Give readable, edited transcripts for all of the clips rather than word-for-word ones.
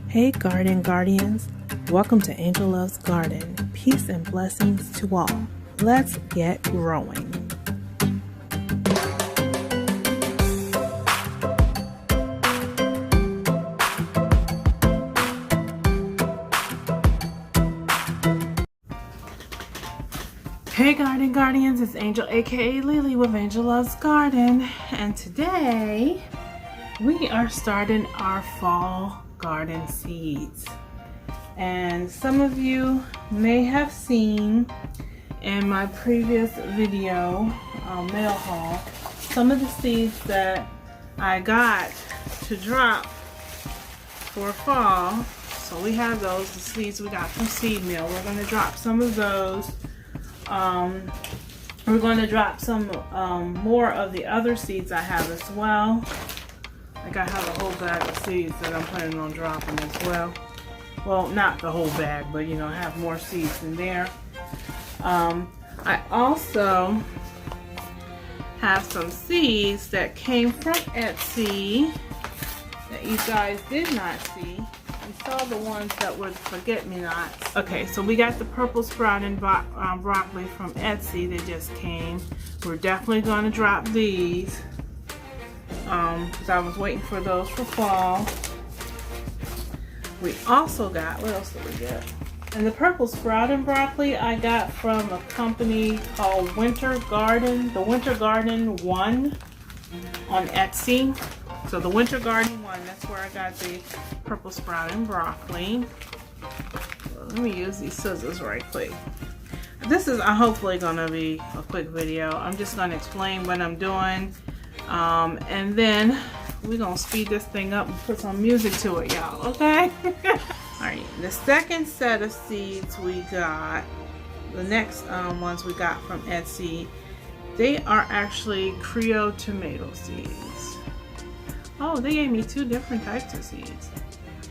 Hey Garden Guardians, welcome to Angel Loves Garden. Peace and blessings to all. Let's get growing. Hey Garden Guardians, it's Angel aka Lily with Angel Loves Garden, and today we are starting our fall garden seeds. And some of you may have seen in my previous video mail haul some of the seeds that I got to drop for fall. So we have those, the seeds we got from seed meal. We're going to drop some of those. We're going to drop some more of the other seeds I have as well. Like I have a whole bag of seeds that I'm planning on dropping as well. Well, not the whole bag, but you know, I have more seeds in there. I also have some seeds that came from Etsy that you guys did not see. You saw the ones that were forget-me-nots. Okay, so we got the purple sprouting broccoli from Etsy that just came. We're definitely going to drop these because I was waiting for those for fall. We also got, what else did we get? And the purple sprouting broccoli I got from a company called Winter Garden, the Winter Garden 1 on Etsy. So the Winter Garden 1, that's where I got the purple sprouting broccoli. So let me use these scissors right quick. This is hopefully gonna be a quick video. I'm just gonna explain what I'm doing. And then we're gonna speed this thing up and put some music to it, y'all, okay? Alright, the second set of seeds we got, the next ones we got from Etsy, they are actually Creole tomato seeds. Oh, they gave me two different types of seeds.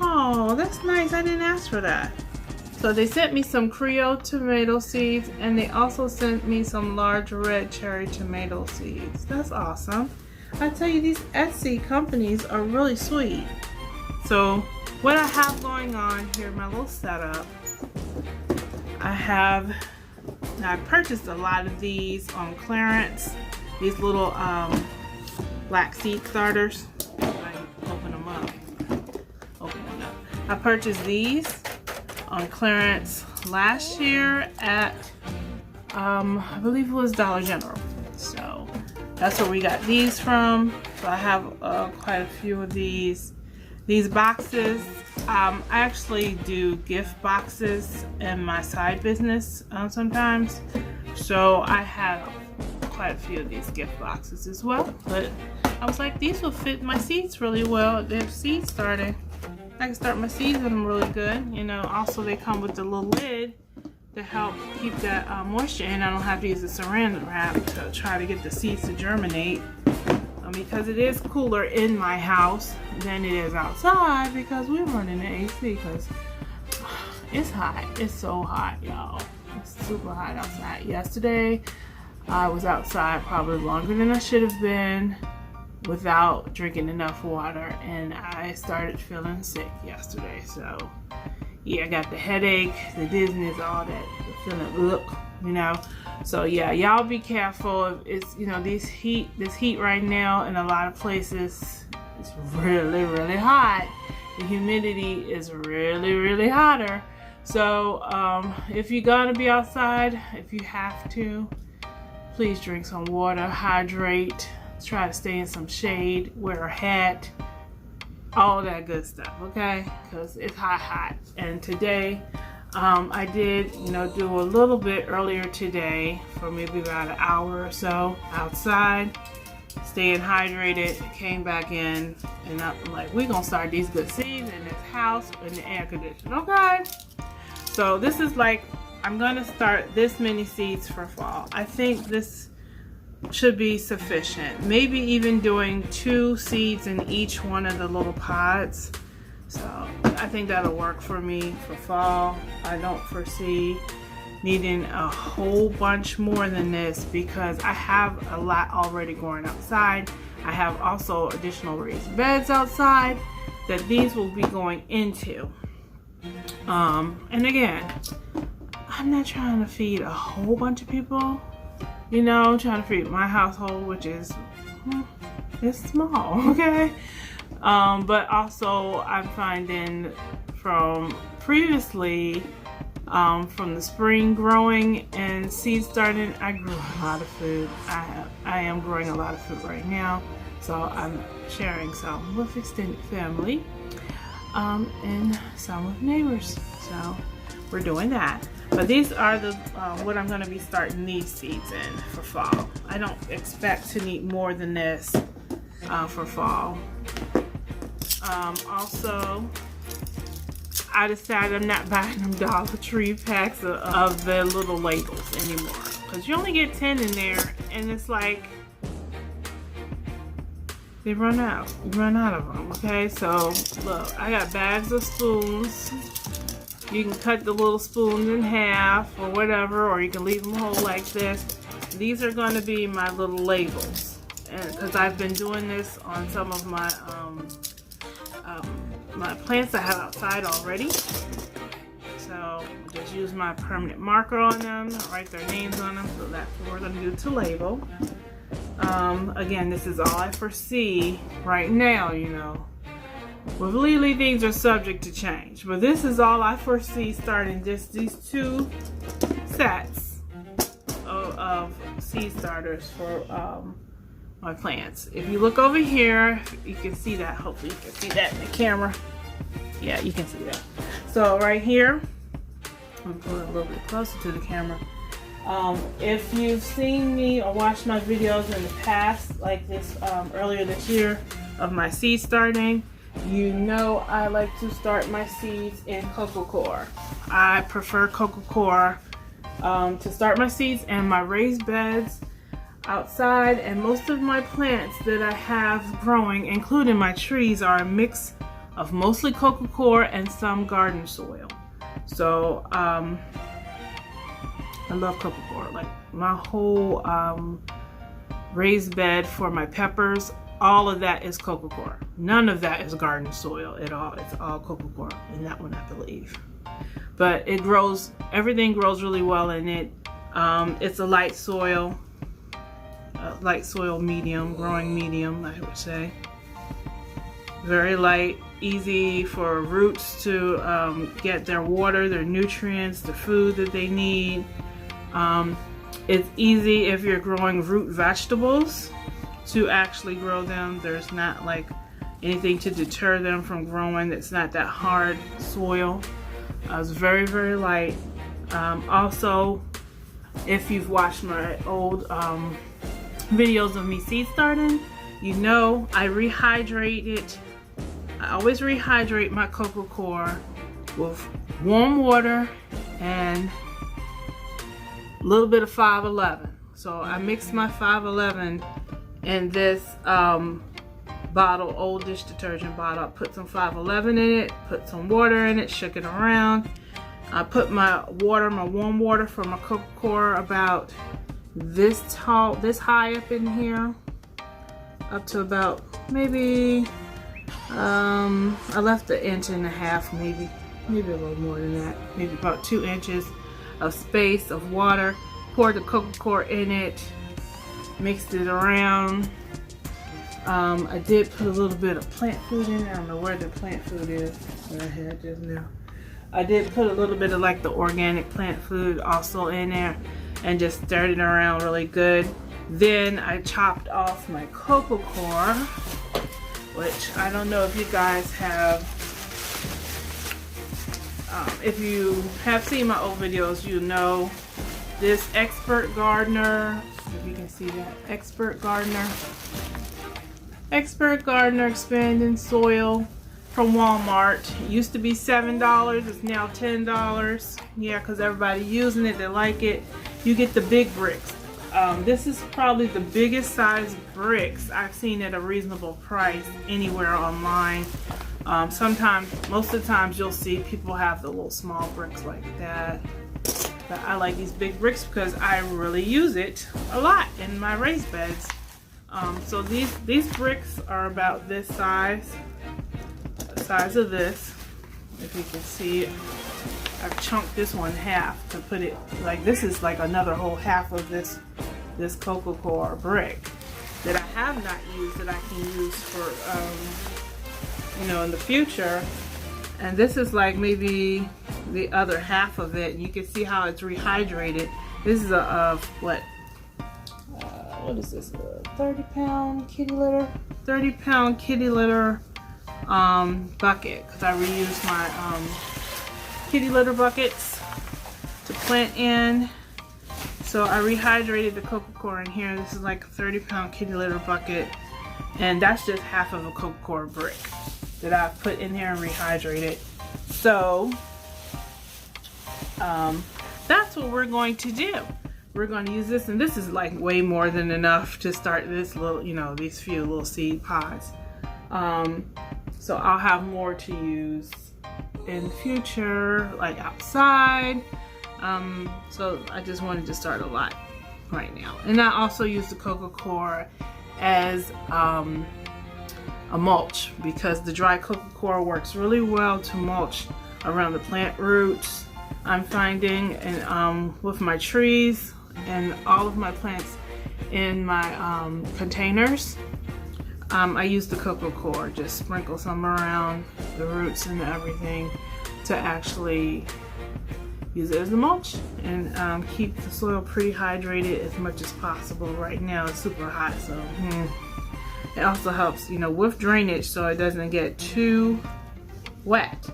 Oh, that's nice. I didn't ask for that. So they sent me some Creole tomato seeds, and they also sent me some large red cherry tomato seeds. That's awesome. I tell you, these Etsy companies are really sweet. So what I have going on here, my little setup, I purchased a lot of these on clearance. These little black seed starters. Open them up. I purchased these on clearance last year at I believe it was Dollar General. So that's where we got these from. So I have quite a few of these boxes. I actually do gift boxes in my side business sometimes. So I have quite a few of these gift boxes as well. But I was like, these will fit my seeds really well. They have seeds starting. I can start my seeds in them really good. You know, also they come with the little lid to help keep that moisture in. I don't have to use a saran wrap to try to get the seeds to germinate. Because it is cooler in my house than it is outside because we're running the AC because it's hot. It's so hot, y'all. It's super hot outside. Yesterday, I was outside probably longer than I should have been without drinking enough water, and I started feeling sick yesterday. So yeah, I got the headache, the dizziness, all that, the feeling you know. So yeah, y'all be careful. It's, you know, this heat right now in a lot of places, it's really hot. The humidity is really hotter. So if you're gonna be outside, if you have to, please drink some water, hydrate, try to stay in some shade, wear a hat, all that good stuff, okay? Because it's hot. And today, I did, you know, do a little bit earlier today for maybe about an hour or so outside, staying hydrated, came back in, and I'm like, we're gonna start these good seeds in this house in the air conditioner, okay? So this is like, I'm gonna start this many seeds for fall. I think this should be sufficient. Maybe even doing 2 seeds in each one of the little pods. So I think that'll work for me for fall. I don't foresee needing a whole bunch more than this because I have a lot already growing outside. I have also additional raised beds outside. that these will be going into. And again, I'm not trying to feed a whole bunch of people. You know, I'm trying to feed my household, which is, it's small, okay? But also I'm finding from previously, from the spring growing and seed starting, I grew a lot of food. I am growing a lot of food right now, so I'm sharing some with extended family, and some with neighbors. So we're doing that. But these are the what I'm going to be starting these seeds in for fall. I don't expect to need more than this for fall. Also, I decided I'm not buying them Dollar Tree packs of the little labels anymore, because you only get 10 in there, and it's like they run out. You run out of them. Okay, so look, I got bags of spoons. You can cut the little spoons in half or whatever, or you can leave them whole like this. These are going to be my little labels, and because I've been doing this on some of my my plants I have outside already. So just use my permanent marker on them, write their names on them. So that's what we're going to do to label. Again, this is all I foresee right now, you know. With Lily, things are subject to change, but this is all I foresee starting just these 2 sets of seed starters for my plants. If you look over here, you can see that. Hopefully you can see that in the camera. Yeah, you can see that. So right here, I'm pulling a little bit closer to the camera. If you've seen me or watched my videos in the past, like this earlier this year of my seed starting, you know I like to start my seeds in Coco. I prefer Coco to start my seeds and my raised beds outside, and most of my plants that I have growing, including my trees, are a mix of mostly Coco and some garden soil. So I love Coco. Like my whole raised bed for my peppers, all of that is Coco. None of that is garden soil at all. It's all Coco in that one, I believe. But it grows, everything grows really well in it. It's a light soil medium, growing medium, I would say. Very light, easy for roots to get their water, their nutrients, the food that they need. It's easy if you're growing root vegetables to actually grow them. There's not like anything to deter them from growing. It's not that hard soil. It's very, very light. Also, if you've watched my old videos of me seed starting, you know I rehydrate it. I always rehydrate my Coco with warm water and a little bit of 511. So I mix my 511 in this bottle, old dish detergent bottle. I put some 511 in it, put some water in it, shook it around. I put my water, my warm water from my Coco about this tall, this high up in here, up to about maybe I left 1.5 inches, maybe a little more than that, maybe about 2 inches of space of water. Poured the Coco in it, mixed it around. I did put a little bit of plant food in there. I don't know where the plant food is that I had just now. I did put a little bit of like the organic plant food also in there and just stirred it around really good. Then I chopped off my Coco, which I don't know if you guys have, if you have seen my old videos, you know this Expert Gardener, if you can see that, Expert Gardener expanding soil from Walmart. It used to be $7, it's now $10. Yeah, because everybody using it, they like it. You get the big bricks. This is probably the biggest size bricks I've seen at a reasonable price anywhere online. Sometimes, most of the times you'll see people have the little small bricks like that. But I like these big bricks because I really use it a lot in my raised beds. So these bricks are about this size. size of this. If you can see it, I've chunked this one in half to put it like this is like another whole half of this Coco Coir brick that I have not used that I can use for you know, in the future. And this is like maybe the other half of it. You can see how it's rehydrated. This is a what is this? A 30-pound kitty litter? 30-pound kitty litter bucket, because I reuse my kitty litter buckets to plant in. So I rehydrated the Coco Coir in here. This is like a 30-pound kitty litter bucket, and that's just half of a Coco Coir brick that I put in here and rehydrated. So that's what we're going to do. We're going to use this, and this is like way more than enough to start this little, you know, these few little seed pods. So I'll have more to use in the future, like outside. So I just wanted to start a lot right now. And I also use the Coco Coir as a mulch, because the dry Coco Coir works really well to mulch around the plant roots, I'm finding, and with my trees and all of my plants in my containers. I use the Coco Coir, just sprinkle some around the roots and everything to actually use it as a mulch and keep the soil pretty hydrated as much as possible. Right now it's super hot, so it also helps, you know, with drainage so it doesn't get too wet.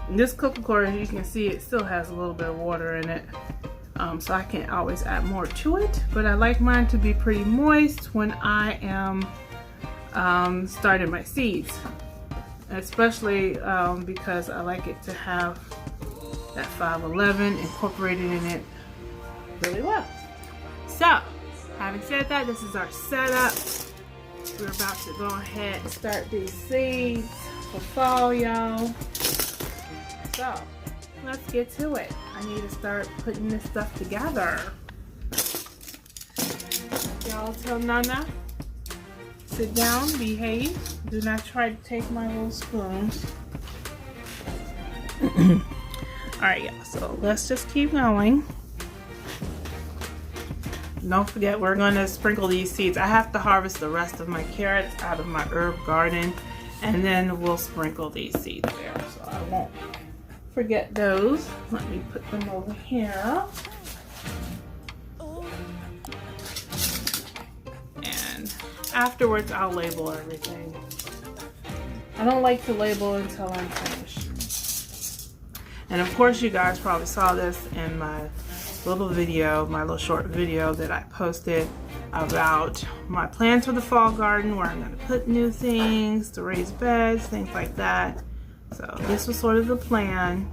And this Coco Coir, as you can see, it still has a little bit of water in it, so I can always add more to it, but I like mine to be pretty moist when I am starting my seeds, especially because I like it to have that 511 incorporated in it really well. So, having said that, this is our setup. We're about to go ahead and start these seeds for fall, y'all. So, let's get to it. I need to start putting this stuff together. Y'all tell Nana, sit down, behave. Do not try to take my little spoons. Alright, y'all, so let's just keep going. Don't forget, we're going to sprinkle these seeds. I have to harvest the rest of my carrots out of my herb garden, and then we'll sprinkle these seeds there. So I won't forget those. Let me put them over here. And afterwards, I'll label everything. I don't like to label until I'm finished. And of course, you guys probably saw this in my little video, my little short video that I posted about my plans for the fall garden, where I'm going to put new things, to raise beds, things like that. So this was sort of the plan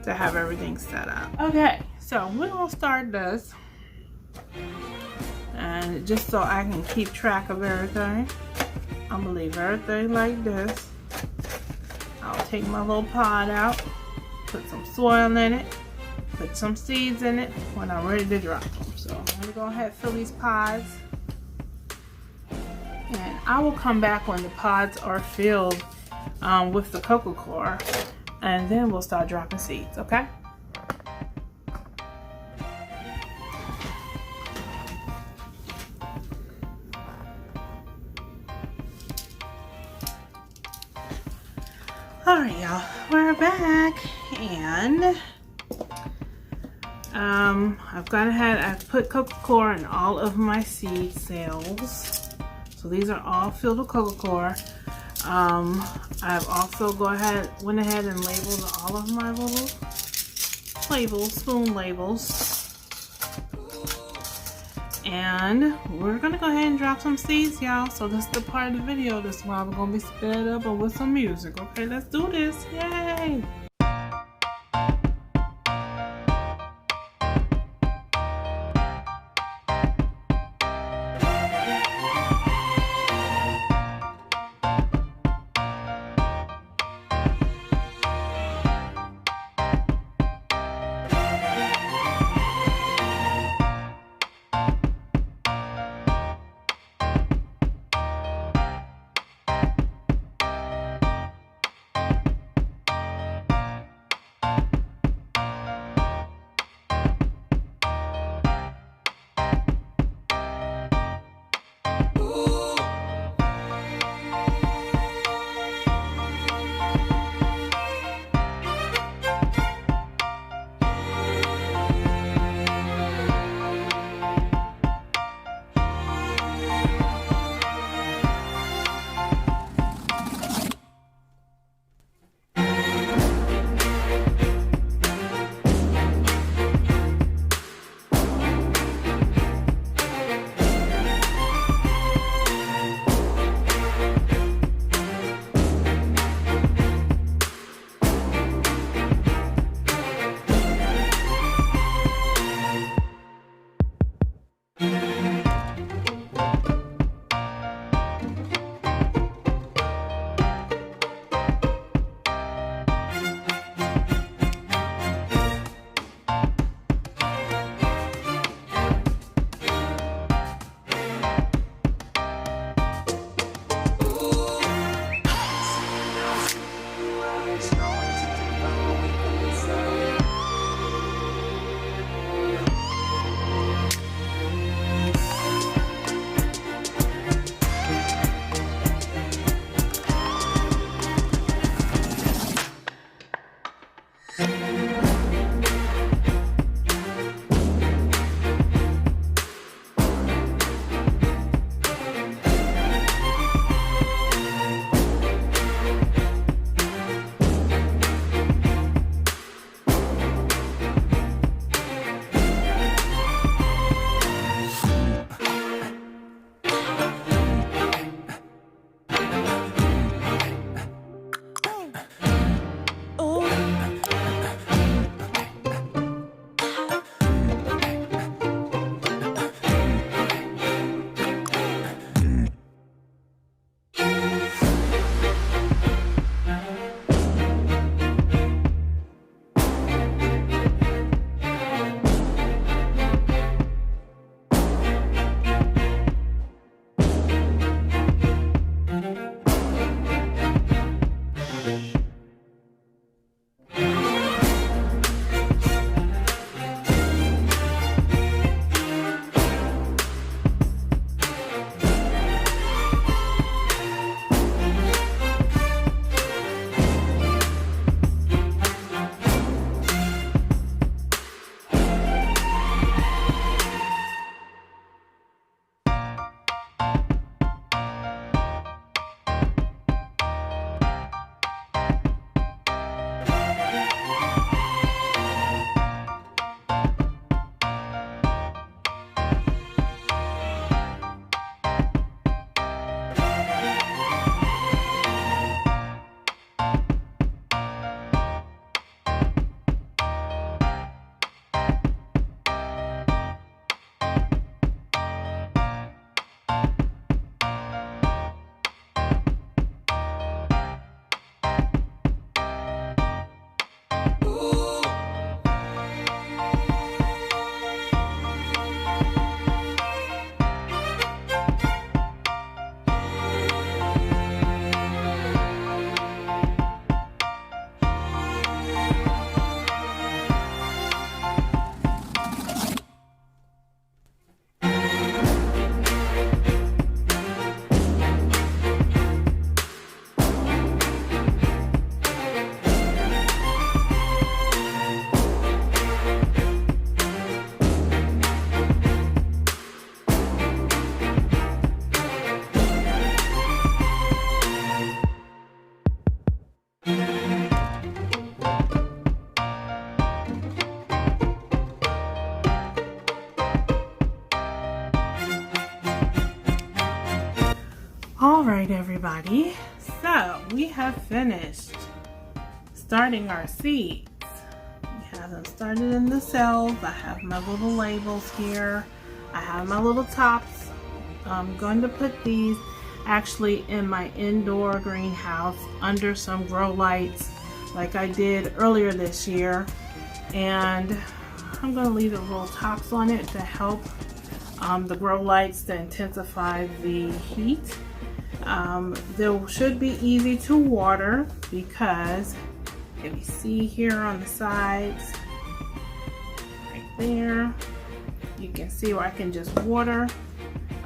to have everything set up. Okay, so we're going to start this. And just so I can keep track of everything, I'm going to leave everything like this. I'll take my little pot out, put some soil in it, put some seeds in it when I'm ready to drop them. So I'm going to go ahead and fill these pods. And I will come back when the pods are filled with the Coco Coir, and then we'll start dropping seeds, okay? Alright, y'all, we're back, and I've gone ahead, I've put Coco Coir in all of my seed cells. So these are all filled with Coco Coir. I've also went ahead and labeled all of my little labels, spoon labels. And we're gonna go ahead and drop some seeds, y'all. So this is the part of the video. This is why we're gonna be sped up and with some music. Okay, let's do this. Yay! everybody, so we have finished starting our seeds. We have them started in the cells. I have my little labels here. I have my little tops. I'm going to put these actually in my indoor greenhouse under some grow lights like I did earlier this year, and I'm going to leave the little tops on it to help the grow lights to intensify the heat. They should be easy to water because if you see here on the sides, right there, you can see where I can just water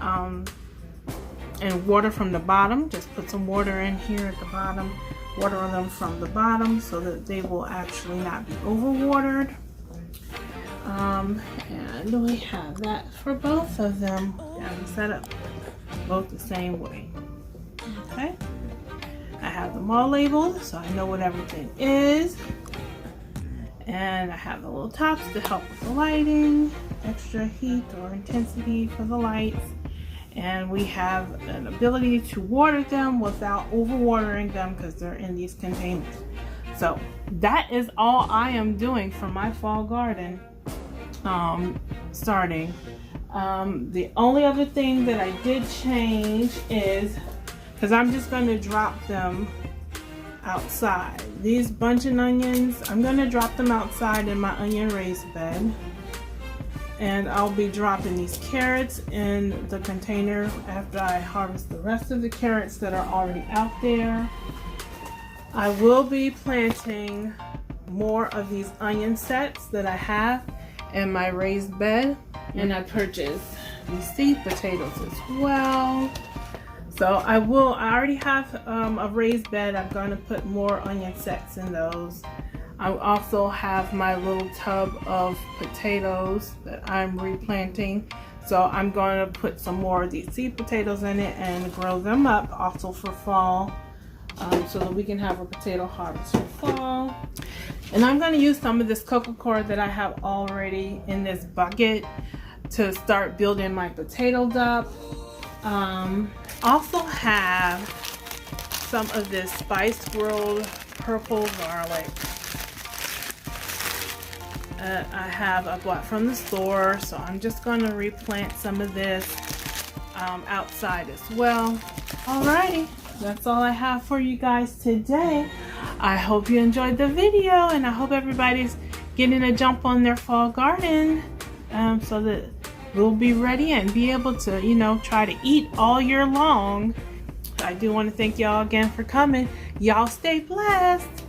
and water from the bottom. Just put some water in here at the bottom, water them from the bottom so that they will actually not be overwatered. And we have that for both of them. And set up both the same way. Okay, I have them all labeled so I know what everything is, and I have the little tops to help with the lighting, extra heat or intensity for the lights, and we have an ability to water them without overwatering them because they're in these containers. So that is all I am doing for my fall garden starting. The only other thing that I did change is, because I'm just going to drop them outside. These bunching onions, I'm going to drop them outside in my onion raised bed. And I'll be dropping these carrots in the container after I harvest the rest of the carrots that are already out there. I will be planting more of these onion sets that I have in my raised bed. And I purchased these seed potatoes as well. So I already have a raised bed. I'm going to put more onion sets in those. I also have my little tub of potatoes that I'm replanting. So I'm going to put some more of these seed potatoes in it and grow them up also for fall, so that we can have a potato harvest for fall. And I'm going to use some of this Coco that I have already in this bucket to start building my potato dup. Also have some of this spiced grilled purple garlic. I bought from the store, so I'm just going to replant some of this outside as well. Alrighty, that's all I have for you guys today. I hope you enjoyed the video, and I hope everybody's getting a jump on their fall garden so that we'll be ready and be able to, you know, try to eat all year long. I do want to thank y'all again for coming. Y'all stay blessed.